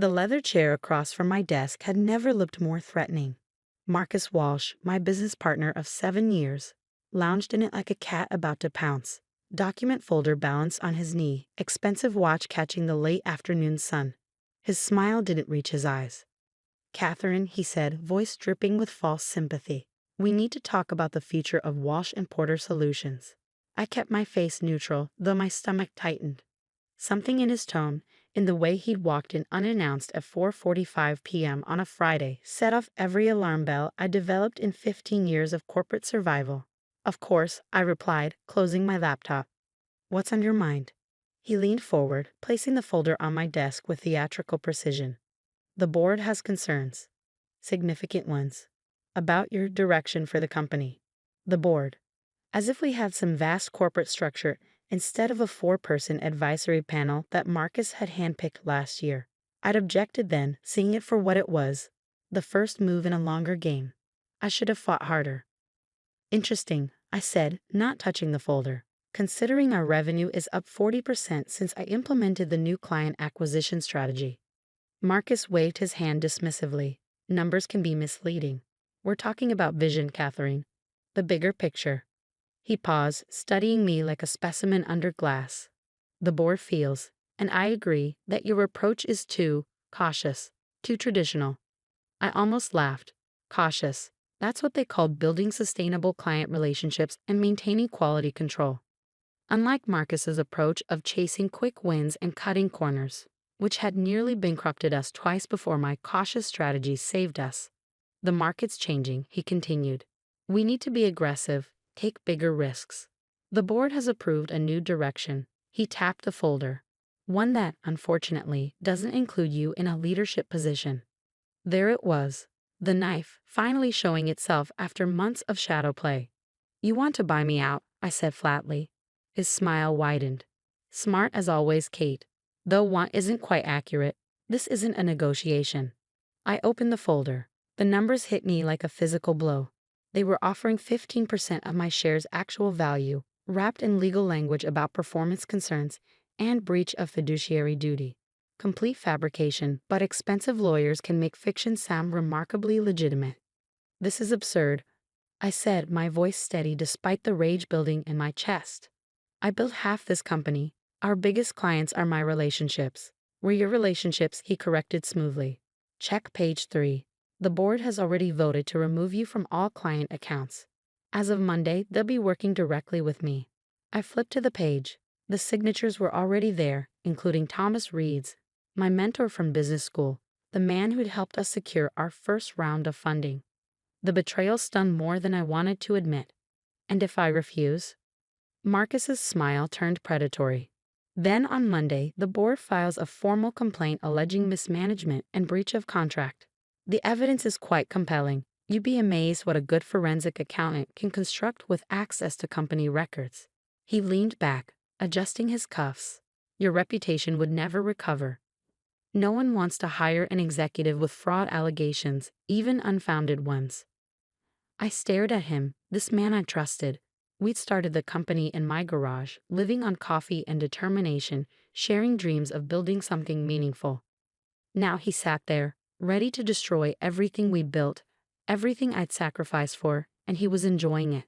The leather chair across from my desk had never looked more threatening. Marcus Walsh, my business partner of 7 years, lounged in it like a cat about to pounce. Document folder balanced on his knee, expensive watch catching the late afternoon sun. His smile didn't reach his eyes. "Catherine," he said, voice dripping with false sympathy, "we need to talk about the future of Walsh and Porter Solutions." I kept my face neutral, though my stomach tightened. Something in his tone, in the way he'd walked in unannounced at 4:45 p.m. on a Friday, set off every alarm bell I developed in 15 years of corporate survival. "Of course," I replied, closing my laptop. "What's on your mind?" He leaned forward, placing the folder on my desk with theatrical precision. "The board has concerns. Significant ones. About your direction for the company." The board. As if we had some vast corporate structure instead of a 4-person advisory panel that Marcus had handpicked last year. I'd objected then, seeing it for what it was, the first move in a longer game. I should have fought harder. "Interesting," I said, not touching the folder. "Considering our revenue is up 40% since I implemented the new client acquisition strategy." Marcus waved his hand dismissively. "Numbers can be misleading. We're talking about vision, Catherine. The bigger picture." He paused, studying me like a specimen under glass. "The board feels, and I agree, that your approach is too cautious, too traditional." I almost laughed. Cautious. That's what they called building sustainable client relationships and maintaining quality control. Unlike Marcus's approach of chasing quick wins and cutting corners, which had nearly bankrupted us twice before my cautious strategies saved us. "The market's changing," he continued. "We need to be aggressive, take bigger risks. The board has approved a new direction." He tapped the folder. "One that, unfortunately, doesn't include you in a leadership position." There it was, the knife, finally showing itself after months of shadow play. "You want to buy me out," I said flatly. His smile widened. "Smart as always, Kate. Though want isn't quite accurate. This isn't a negotiation." I opened the folder. The numbers hit me like a physical blow. They were offering 15% of my shares' actual value, wrapped in legal language about performance concerns and breach of fiduciary duty. Complete fabrication, but expensive lawyers can make fiction sound remarkably legitimate. "This is absurd," I said, my voice steady despite the rage building in my chest. "I built half this company. Our biggest clients are my relationships." "Were your relationships," he corrected smoothly. "Check page 3. The board has already voted to remove you from all client accounts. As of Monday, they'll be working directly with me." I flipped to the page. The signatures were already there, including Thomas Reed's, my mentor from business school, the man who'd helped us secure our first round of funding. The betrayal stung more than I wanted to admit. "And if I refuse?" Marcus's smile turned predatory. "Then on Monday, the board files a formal complaint alleging mismanagement and breach of contract. The evidence is quite compelling. You'd be amazed what a good forensic accountant can construct with access to company records." He leaned back, adjusting his cuffs. "Your reputation would never recover. No one wants to hire an executive with fraud allegations, even unfounded ones." I stared at him, this man I trusted. We'd started the company in my garage, living on coffee and determination, sharing dreams of building something meaningful. Now he sat there, ready to destroy everything we built, everything I'd sacrificed for, and he was enjoying it.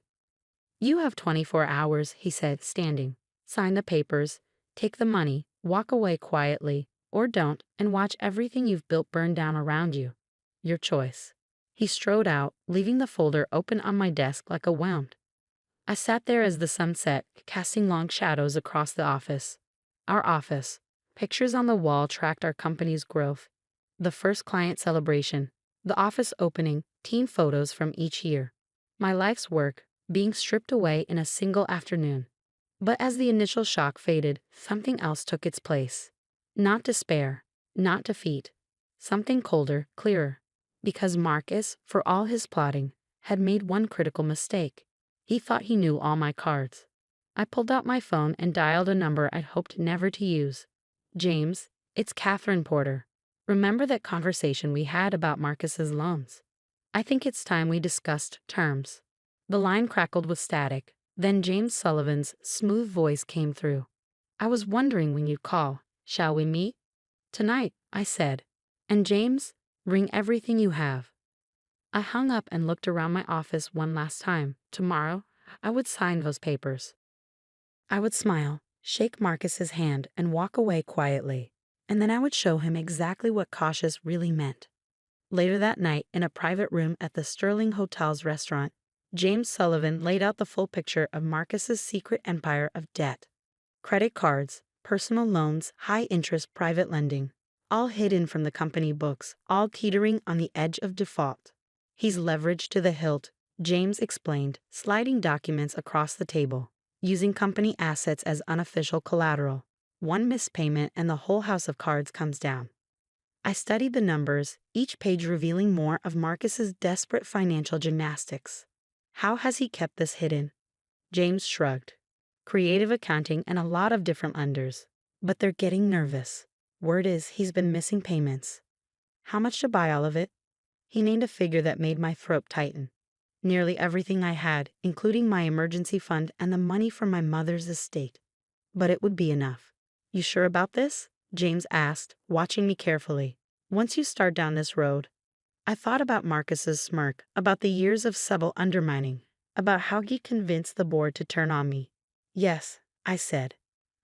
"You have 24 hours, he said, standing. "Sign the papers, take the money, walk away quietly, or don't, and watch everything you've built burn down around you. Your choice." He strode out, leaving the folder open on my desk like a wound. I sat there as the sun set, casting long shadows across the office. Our office. Pictures on the wall tracked our company's growth. The first client celebration, the office opening, team photos from each year. My life's work, being stripped away in a single afternoon. But as the initial shock faded, something else took its place. Not despair, not defeat. Something colder, clearer. Because Marcus, for all his plotting, had made one critical mistake. He thought he knew all my cards. I pulled out my phone and dialed a number I'd hoped never to use. "James, it's Catherine Porter. Remember that conversation we had about Marcus's loans? I think it's time we discussed terms." The line crackled with static. Then James Sullivan's smooth voice came through. "I was wondering when you'd call. Shall we meet?" "Tonight," I said. And James, bring everything you have. I hung up and looked around my office one last time. Tomorrow, I would sign those papers. I would smile, shake Marcus's hand, and walk away quietly. And then I would show him exactly what cautious really meant. Later that night, in a private room at the Sterling Hotel's restaurant, James Sullivan laid out the full picture of Marcus's secret empire of debt. Credit cards, personal loans, high-interest private lending, all hidden from the company books, all teetering on the edge of default. He's leveraged to the hilt, James explained, sliding documents across the table, using company assets as unofficial collateral. One missed payment and the whole house of cards comes down. I studied the numbers, each page revealing more of Marcus's desperate financial gymnastics. How has he kept this hidden? James shrugged. Creative accounting and a lot of different lenders. But they're getting nervous. Word is he's been missing payments. How much to buy all of it? He named a figure that made my throat tighten. Nearly everything I had, including my emergency fund and the money from my mother's estate. But it would be enough. You sure about this? James asked, watching me carefully. Once you start down this road. I thought about Marcus's smirk, about the years of subtle undermining, about how he convinced the board to turn on me. Yes, I said.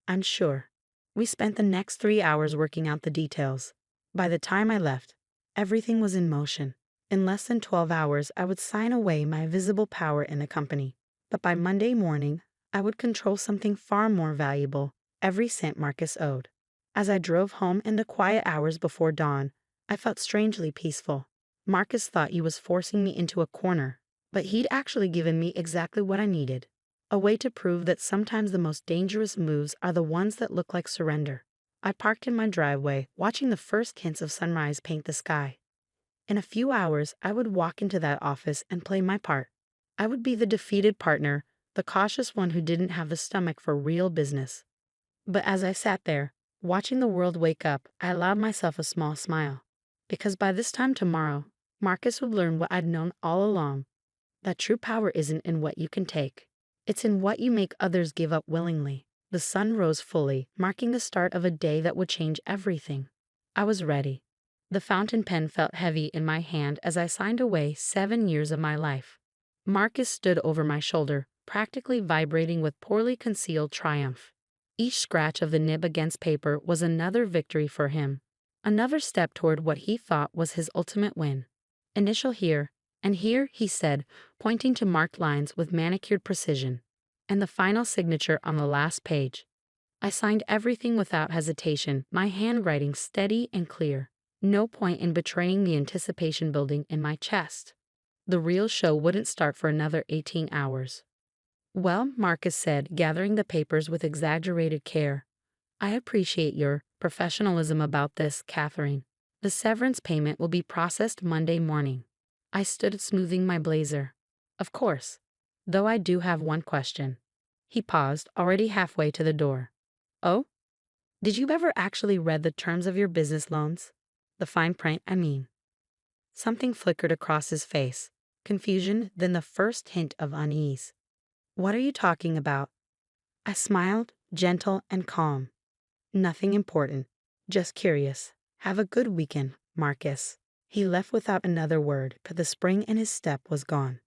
I'm sure. We spent the next 3 hours working out the details. By the time I left, everything was in motion. In less than 12 hours, I would sign away my visible power in the company. But by Monday morning, I would control something far more valuable, every cent Marcus owed. As I drove home in the quiet hours before dawn, I felt strangely peaceful. Marcus thought he was forcing me into a corner, but he'd actually given me exactly what I needed. A way to prove that sometimes the most dangerous moves are the ones that look like surrender. I parked in my driveway, watching the first hints of sunrise paint the sky. In a few hours, I would walk into that office and play my part. I would be the defeated partner, the cautious one who didn't have the stomach for real business. But as I sat there, watching the world wake up, I allowed myself a small smile. Because by this time tomorrow, Marcus would learn what I'd known all along, that true power isn't in what you can take. It's in what you make others give up willingly. The sun rose fully, marking the start of a day that would change everything. I was ready. The fountain pen felt heavy in my hand as I signed away 7 years of my life. Marcus stood over my shoulder, practically vibrating with poorly concealed triumph. Each scratch of the nib against paper was another victory for him, another step toward what he thought was his ultimate win. Initial here, and here, he said, pointing to marked lines with manicured precision, and the final signature on the last page. I signed everything without hesitation, my handwriting steady and clear. No point in betraying the anticipation building in my chest. The real show wouldn't start for another 18 hours. Well, Marcus said, gathering the papers with exaggerated care. I appreciate your professionalism about this, Catherine. The severance payment will be processed Monday morning. I stood smoothing my blazer. Of course. Though I do have one question. He paused, already halfway to the door. Oh? Did you ever actually read the terms of your business loans? The fine print, I mean. Something flickered across his face. Confusion, then the first hint of unease. What are you talking about? I smiled, gentle and calm. Nothing important. Just curious. Have a good weekend, Marcus. He left without another word, but the spring in his step was gone.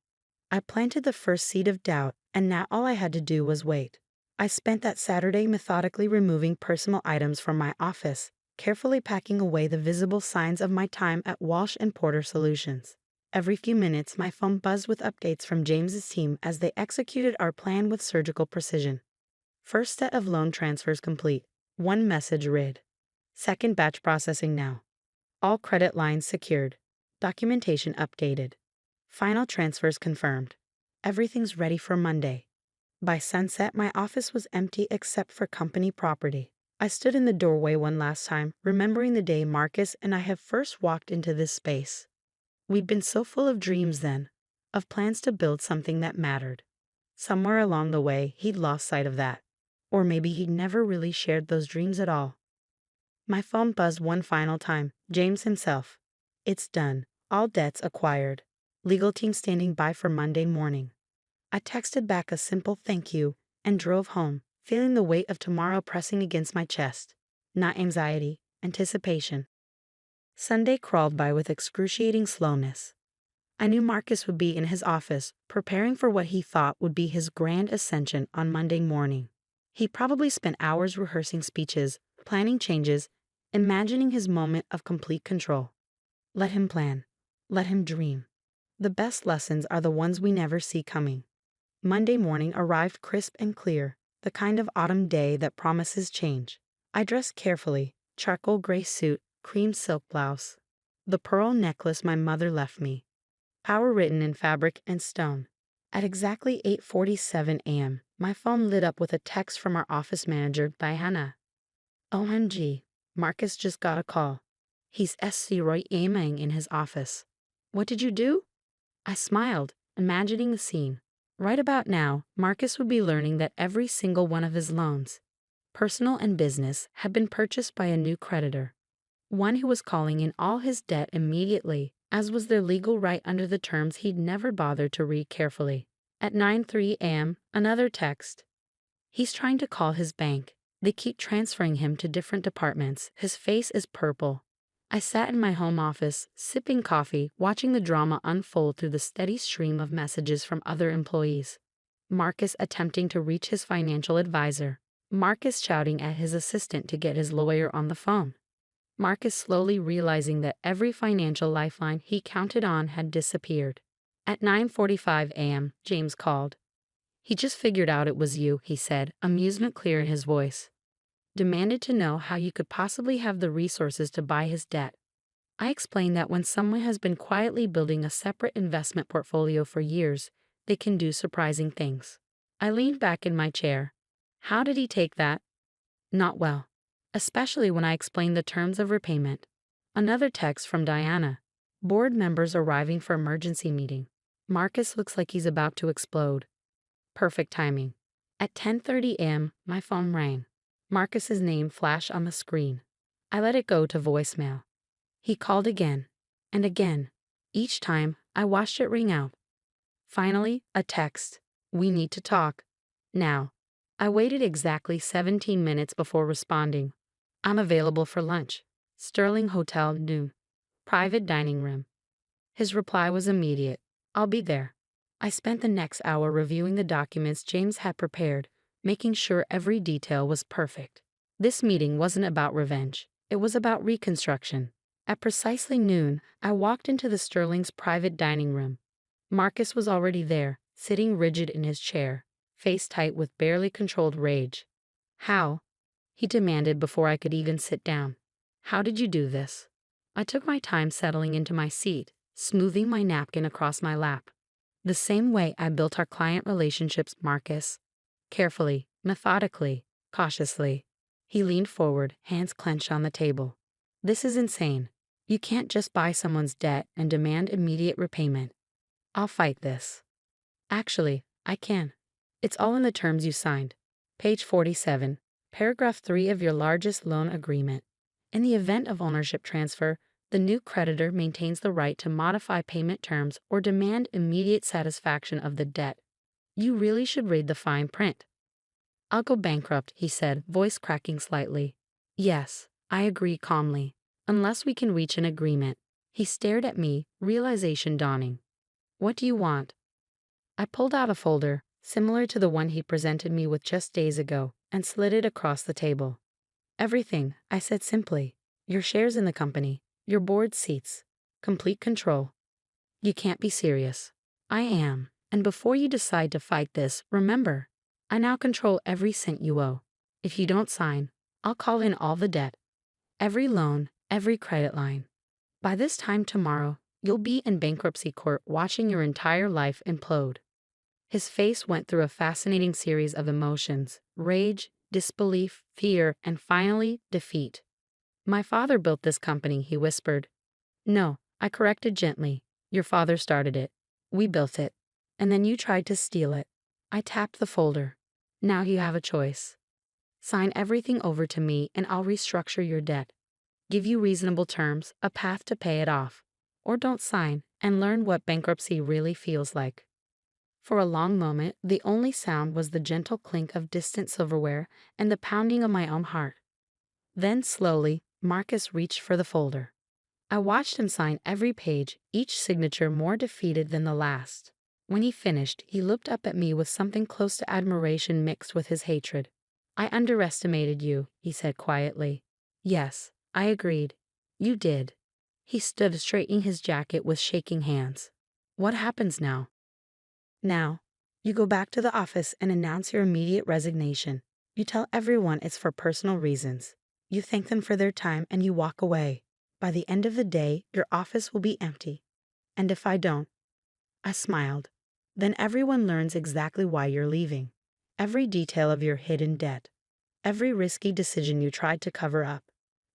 I planted the first seed of doubt, and now all I had to do was wait. I spent that Saturday methodically removing personal items from my office, carefully packing away the visible signs of my time at Walsh and Porter Solutions. Every few minutes, my phone buzzed with updates from James's team as they executed our plan with surgical precision. First set of loan transfers complete. One message read. Second batch processing now. All credit lines secured. Documentation updated. Final transfers confirmed. Everything's ready for Monday. By sunset, my office was empty except for company property. I stood in the doorway one last time, remembering the day Marcus and I had first walked into this space. We'd been so full of dreams then, of plans to build something that mattered. Somewhere along the way, he'd lost sight of that. Or maybe he'd never really shared those dreams at all. My phone buzzed one final time. James himself. It's done. All debts acquired. Legal team standing by for Monday morning. I texted back a simple thank you and drove home, feeling the weight of tomorrow pressing against my chest. Not anxiety, anticipation. Sunday crawled by with excruciating slowness. I knew Marcus would be in his office, preparing for what he thought would be his grand ascension on Monday morning. He probably spent hours rehearsing speeches, planning changes, imagining his moment of complete control. Let him plan. Let him dream. The best lessons are the ones we never see coming. Monday morning arrived crisp and clear, the kind of autumn day that promises change. I dressed carefully, charcoal gray suit, cream silk blouse. The pearl necklace my mother left me. Power written in fabric and stone. At exactly 8:47 a.m., my phone lit up with a text from our office manager, Diana. OMG, Marcus just got a call. He's SC Roy aiming in his office. What did you do? I smiled, imagining the scene. Right about now, Marcus would be learning that every single one of his loans, personal and business, had been purchased by a new creditor. One who was calling in all his debt immediately, as was their legal right under the terms he'd never bothered to read carefully. At 9:03 a.m., another text. He's trying to call his bank. They keep transferring him to different departments. His face is purple. I sat in my home office, sipping coffee, watching the drama unfold through the steady stream of messages from other employees. Marcus attempting to reach his financial advisor. Marcus shouting at his assistant to get his lawyer on the phone. Marcus slowly realizing that every financial lifeline he counted on had disappeared. At 9:45 a.m., James called. He just figured out it was you, he said, amusement clear in his voice. Demanded to know how you could possibly have the resources to buy his debt. I explained that when someone has been quietly building a separate investment portfolio for years, they can do surprising things. I leaned back in my chair. How did he take that? Not well. Especially when I explained the terms of repayment. Another text from Diana. Board members arriving for emergency meeting. Marcus looks like he's about to explode. Perfect timing. At 10:30 a.m., my phone rang. Marcus's name flashed on the screen. I let it go to voicemail. He called again, and again. Each time, I watched it ring out. Finally, a text. We need to talk. Now. I waited exactly 17 minutes before responding. I'm available for lunch. Sterling Hotel, noon. Private dining room. His reply was immediate. I'll be there. I spent the next hour reviewing the documents James had prepared, making sure every detail was perfect. This meeting wasn't about revenge. It was about reconstruction. At precisely noon, I walked into the Sterling's private dining room. Marcus was already there, sitting rigid in his chair, face tight with barely controlled rage. How? He demanded before I could even sit down. How did you do this? I took my time settling into my seat, smoothing my napkin across my lap. The same way I built our client relationships, Marcus. Carefully, methodically, cautiously. He leaned forward, hands clenched on the table. This is insane. You can't just buy someone's debt and demand immediate repayment. I'll fight this. Actually, I can. It's all in the terms you signed. Page 47, paragraph 3 of your largest loan agreement. In the event of ownership transfer, the new creditor maintains the right to modify payment terms or demand immediate satisfaction of the debt. You really should read the fine print. I'll go bankrupt, he said, voice cracking slightly. Yes, I agree calmly. Unless we can reach an agreement. He stared at me, realization dawning. What do you want? I pulled out a folder, similar to the one he presented me with just days ago, and slid it across the table. Everything, I said simply. Your shares in the company, your board seats, complete control. You can't be serious. I am, and before you decide to fight this, remember, I now control every cent you owe. If you don't sign, I'll call in all the debt. Every loan, every credit line. By this time tomorrow, you'll be in bankruptcy court watching your entire life implode. His face went through a fascinating series of emotions: rage, disbelief, fear, and finally, defeat. My father built this company, he whispered. No, I corrected gently. Your father started it. We built it. And then you tried to steal it. I tapped the folder. Now you have a choice. Sign everything over to me and I'll restructure your debt. Give you reasonable terms, a path to pay it off. Or don't sign and learn what bankruptcy really feels like. For a long moment, the only sound was the gentle clink of distant silverware and the pounding of my own heart. Then slowly, Marcus reached for the folder. I watched him sign every page, each signature more defeated than the last. When he finished, he looked up at me with something close to admiration mixed with his hatred. "I underestimated you," he said quietly. "Yes," I agreed. "You did." He stood straightening his jacket with shaking hands. "What happens now?" "Now, you go back to the office and announce your immediate resignation. You tell everyone it's for personal reasons. You thank them for their time and you walk away. By the end of the day, your office will be empty. And if I don't," I smiled, "then everyone learns exactly why you're leaving. Every detail of your hidden debt. Every risky decision you tried to cover up.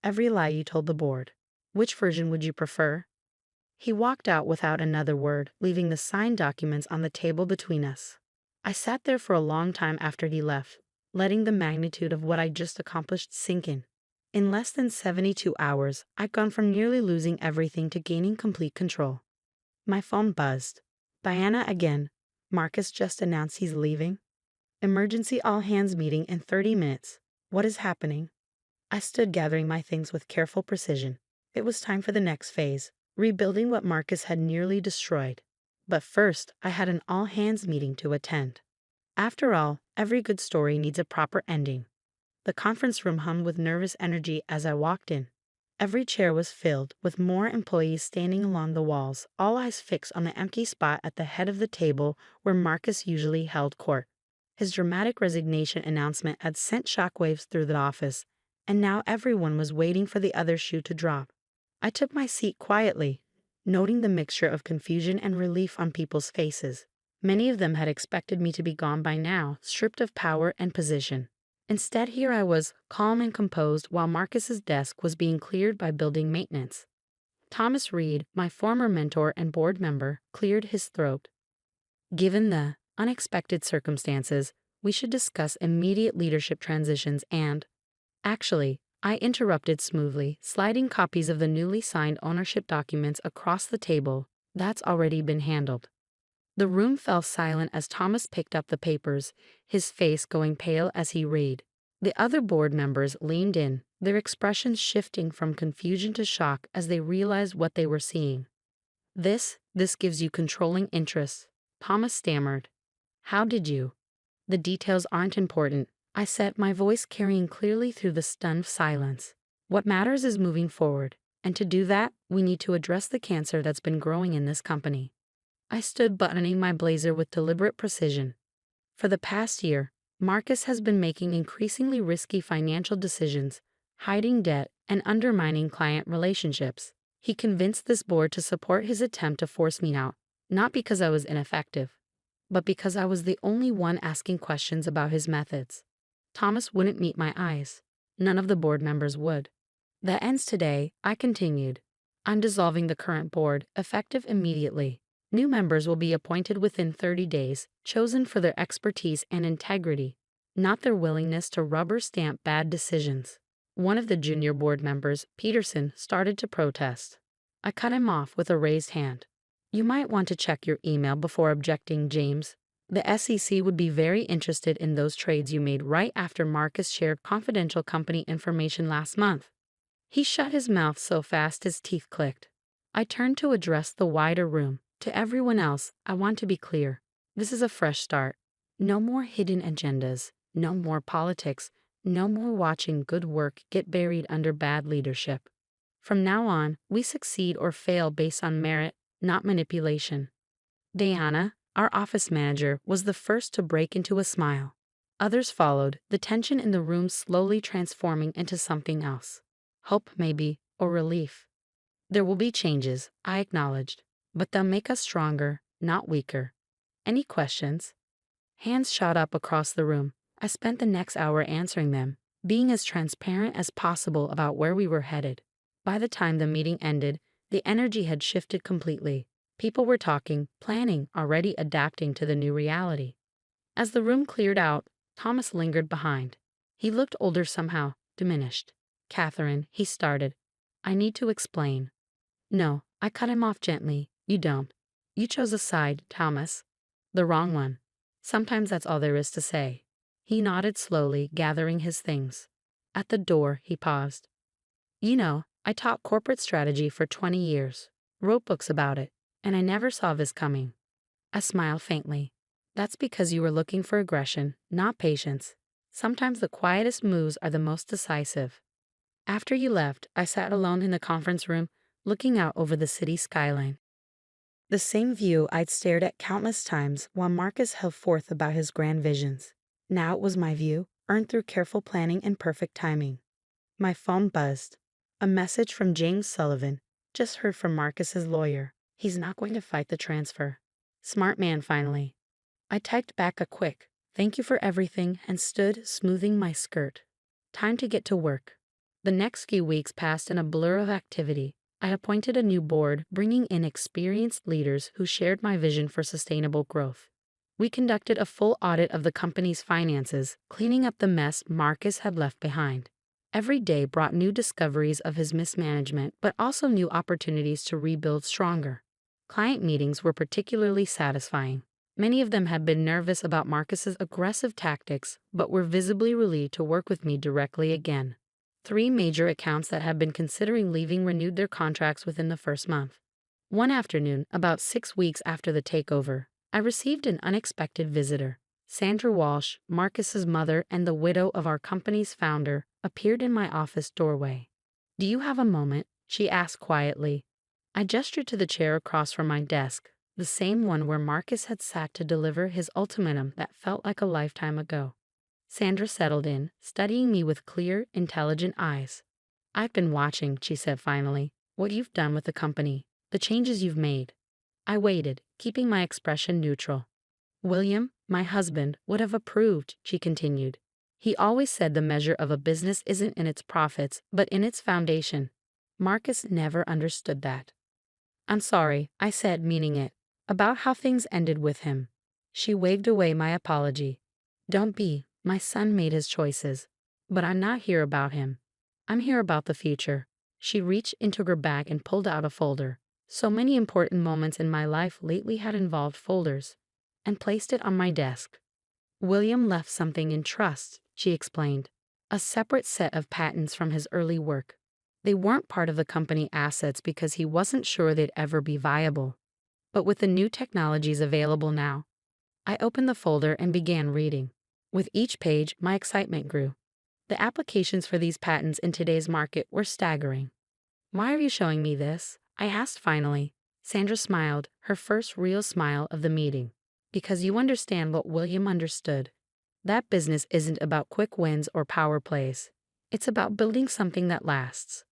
Every lie you told the board. Which version would you prefer?" He walked out without another word, leaving the signed documents on the table between us. I sat there for a long time after he left, letting the magnitude of what I just accomplished sink in. In less than 72 hours, I'd gone from nearly losing everything to gaining complete control. My phone buzzed. "Diana again. Marcus just announced he's leaving. Emergency all-hands meeting in 30 minutes. What is happening?" I stood gathering my things with careful precision. It was time for the next phase, rebuilding what Marcus had nearly destroyed. But first, I had an all-hands meeting to attend. After all, every good story needs a proper ending. The conference room hummed with nervous energy as I walked in. Every chair was filled, with more employees standing along the walls, all eyes fixed on the empty spot at the head of the table where Marcus usually held court. His dramatic resignation announcement had sent shockwaves through the office, and now everyone was waiting for the other shoe to drop. I took my seat quietly, noting the mixture of confusion and relief on people's faces. Many of them had expected me to be gone by now, stripped of power and position. Instead, here I was, calm and composed, while Marcus's desk was being cleared by building maintenance. Thomas Reed, my former mentor and board member, cleared his throat. "Given the unexpected circumstances, we should discuss immediate leadership transitions and—" Actually, I interrupted smoothly, sliding copies of the newly signed ownership documents across the table. "That's already been handled." The room fell silent as Thomas picked up the papers, his face going pale as he read. The other board members leaned in, their expressions shifting from confusion to shock as they realized what they were seeing. This gives you controlling interest," Thomas stammered. "How did you—" "The details aren't important," I said, my voice carrying clearly through the stunned silence. "What matters is moving forward, and to do that, we need to address the cancer that's been growing in this company." I stood buttoning my blazer with deliberate precision. For the past year, Marcus has been making increasingly risky financial decisions, hiding debt, and undermining client relationships. He convinced this board to support his attempt to force me out, not because I was ineffective, but because I was the only one asking questions about his methods. Thomas wouldn't meet my eyes. None of the board members would. "That ends today," I continued. "I'm dissolving the current board, effective immediately. New members will be appointed within 30 days, chosen for their expertise and integrity, not their willingness to rubber stamp bad decisions." One of the junior board members, Peterson, started to protest. I cut him off with a raised hand. "You might want to check your email before objecting, James. The SEC would be very interested in those trades you made right after Marcus shared confidential company information last month." He shut his mouth so fast his teeth clicked. I turned to address the wider room. "To everyone else, I want to be clear. This is a fresh start. No more hidden agendas, no more politics, no more watching good work get buried under bad leadership. From now on, we succeed or fail based on merit, not manipulation." Diana, our office manager, was the first to break into a smile. Others followed, the tension in the room slowly transforming into something else. Hope, maybe, or relief. "There will be changes," I acknowledged, "but they'll make us stronger, not weaker. Any questions?" Hands shot up across the room. I spent the next hour answering them, being as transparent as possible about where we were headed. By the time the meeting ended, the energy had shifted completely. People were talking, planning, already adapting to the new reality. As the room cleared out, Thomas lingered behind. He looked older somehow, diminished. "Catherine," he started. "I need to explain." "No," I cut him off gently. "You don't. You chose a side, Thomas. The wrong one. Sometimes that's all there is to say." He nodded slowly, gathering his things. At the door, he paused. "You know, I taught corporate strategy for 20 years, wrote books about it, and I never saw this coming. I smiled faintly. That's because you were looking for aggression, not patience. Sometimes the quietest moves are the most decisive. After you left, I sat alone in the conference room, looking out over the city skyline. The same view I'd stared at countless times while Marcus held forth about his grand visions. Now it was my view, earned through careful planning and perfect timing. My phone buzzed. A message from James Sullivan. Just heard from Marcus's lawyer. He's not going to fight the transfer. Smart man, finally. I typed back a quick, "Thank you for everything," and stood, smoothing my skirt. Time to get to work. The next few weeks passed in a blur of activity. I appointed a new board, bringing in experienced leaders who shared my vision for sustainable growth. We conducted a full audit of the company's finances, cleaning up the mess Marcus had left behind. Every day brought new discoveries of his mismanagement, but also new opportunities to rebuild stronger. Client meetings were particularly satisfying. Many of them had been nervous about Marcus's aggressive tactics, but were visibly relieved to work with me directly again. 3 major accounts that had been considering leaving renewed their contracts within the first month. One afternoon, about 6 weeks after the takeover, I received an unexpected visitor. Sandra Walsh, Marcus's mother and the widow of our company's founder, appeared in my office doorway. "Do you have a moment?" she asked quietly. I gestured to the chair across from my desk, the same one where Marcus had sat to deliver his ultimatum that felt like a lifetime ago. Sandra settled in, studying me with clear, intelligent eyes. "I've been watching," she said finally, "what you've done with the company, the changes you've made." I waited, keeping my expression neutral. "William, my husband, would have approved," she continued. "He always said the measure of a business isn't in its profits, but in its foundation." Marcus never understood that. "I'm sorry," I said, meaning it, about how things ended with him. She waved away my apology. "Don't be. My son made his choices. But I'm not here about him. I'm here about the future." She reached into her bag and pulled out a folder. So many important moments in my life lately had involved folders, and placed it on my desk. "William left something in trust," she explained. "A separate set of patents from his early work. They weren't part of the company assets because he wasn't sure they'd ever be viable. But with the new technologies available now." I opened the folder and began reading. With each page, my excitement grew. The applications for these patents in today's market were staggering. "Why are you showing me this?" I asked finally. Sandra smiled, her first real smile of the meeting. "Because you understand what William understood. That business isn't about quick wins or power plays. It's about building something that lasts."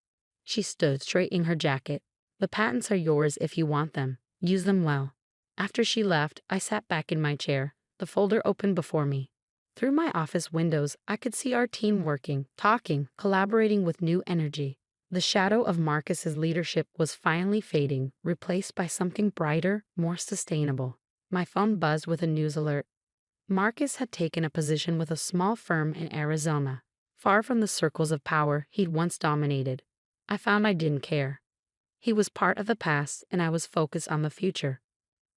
She stood, straightening her jacket. "The patents are yours if you want them. Use them well." After she left, I sat back in my chair, the folder open before me. Through my office windows, I could see our team working, talking, collaborating with new energy. The shadow of Marcus's leadership was finally fading, replaced by something brighter, more sustainable. My phone buzzed with a news alert. Marcus had taken a position with a small firm in Arizona, far from the circles of power he'd once dominated. I found I didn't care. He was part of the past, and I was focused on the future.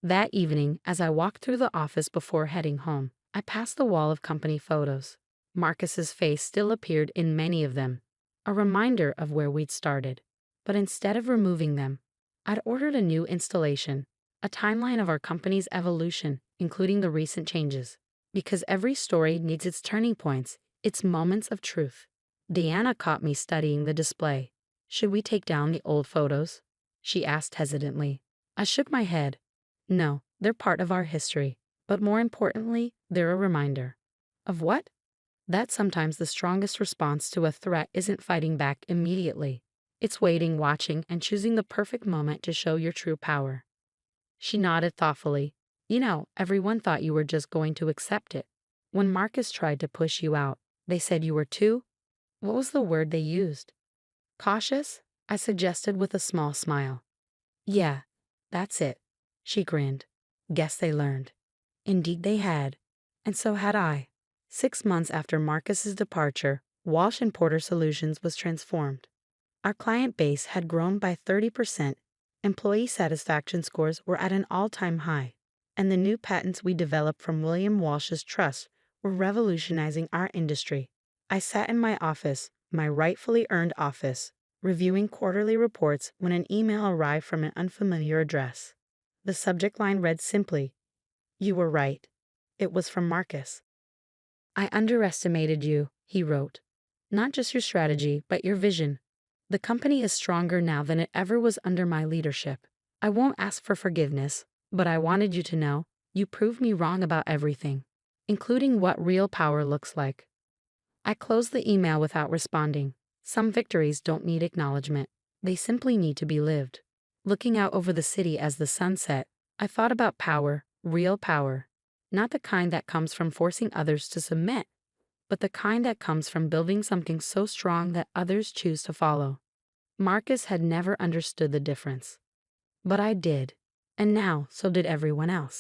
That evening, as I walked through the office before heading home, I passed the wall of company photos. Marcus's face still appeared in many of them, a reminder of where we'd started. But instead of removing them, I'd ordered a new installation, a timeline of our company's evolution, including the recent changes. Because every story needs its turning points, its moments of truth. Deanna caught me studying the display. "Should we take down the old photos?" she asked hesitantly. I shook my head. "No, they're part of our history. But more importantly, they're a reminder." "Of what?" "That sometimes the strongest response to a threat isn't fighting back immediately. It's waiting, watching, and choosing the perfect moment to show your true power." She nodded thoughtfully. "You know, everyone thought you were just going to accept it. When Marcus tried to push you out, they said you were too— what was the word they used?" "Cautious?" I suggested with a small smile. "Yeah, that's it." She grinned. "Guess they learned." Indeed they had. And so had I. 6 months after Marcus's departure, Walsh and Porter Solutions was transformed. Our client base had grown by 30%, employee satisfaction scores were at an all-time high, and the new patents we developed from William Walsh's trust were revolutionizing our industry. I sat in my office, my rightfully earned office, reviewing quarterly reports when an email arrived from an unfamiliar address. The subject line read simply, "You were right." It was from Marcus. "I underestimated you," he wrote. "Not just your strategy, but your vision. The company is stronger now than it ever was under my leadership. I won't ask for forgiveness, but I wanted you to know you proved me wrong about everything, including what real power looks like." I closed the email without responding. Some victories don't need acknowledgement. They simply need to be lived. Looking out over the city as the sun set, I thought about power, real power. Not the kind that comes from forcing others to submit, but the kind that comes from building something so strong that others choose to follow. Marcus had never understood the difference. But I did. And now, so did everyone else.